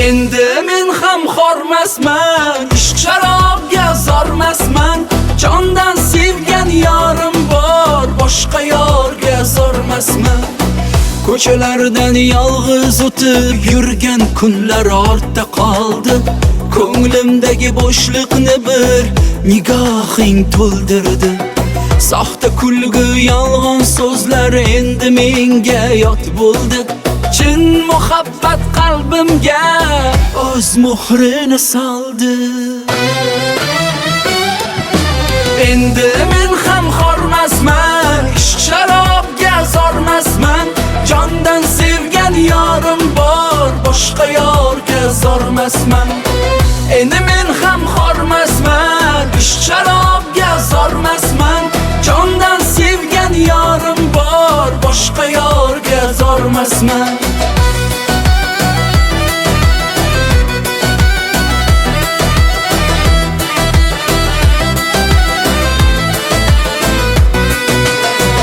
Endi men ham xormasman, ishq sharobga zormasman. Jondan sevgan yorim bor, boshqa yorga zormasman. Ko'chalardan yolg'iz o'tib yurgan kunlar ortda qoldi. Ko'nglimdagi bo'shliqni bir nigohing to'ldirdi. Soxta kulgu, yolg'on so'zlar endi menga yot bo'ldi. Chin muhabbat qalbimga o'z muhrini soldi. Endi men ham xormasman, ishq sharobga zormasman. Jondan sevgan yorim bor, boshqa yorga zormasman. Endi men ham xormasman, ishq sharobga zormasman. Jondan sevgan yorim bor, boshqa yorga zormasman.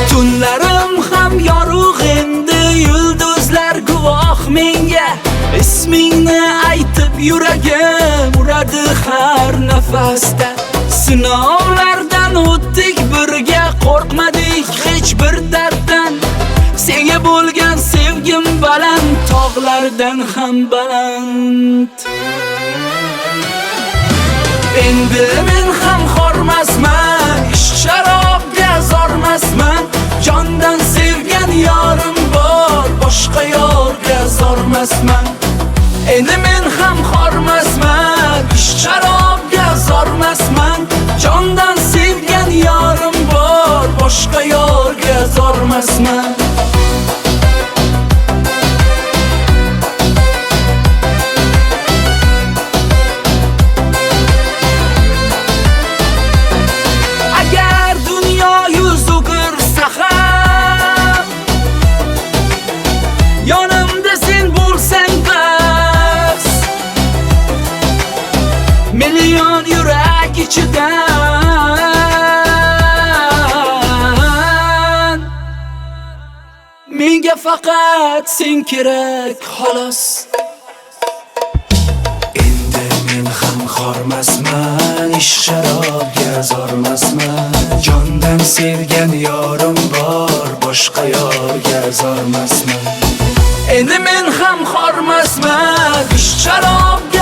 Tunlarim ham yorug' endi, yulduzlar guvoh menga. Ismingni aytib yuragim uradi har nafasda. Sinovlardan o'tdik birga, qo'rqmadik hech bir darddan. Senga bo'lgan sevgim baland, tog'lardan ham baland. Endi men ham xormasman, ishq sharobga zormasman. Jondan sevgan yorim bor, boshqa yorga zormasman. Endi men ham xormasman, ishq sharobga zormasman. Jondan sevgan yorim bor, boshqa yorga zormasman. Agar dunyo yuz o'girsa ham, yonimda sen bo'lsang bas. Million yurak ichidan menga faqat sen kerak xolos. Endi men ham xormasman, ishq sharobga zormasman. Jondan sevgan yorim bor, boshqa yorga zormasman. Endi men ham xormasman, ishq sharobga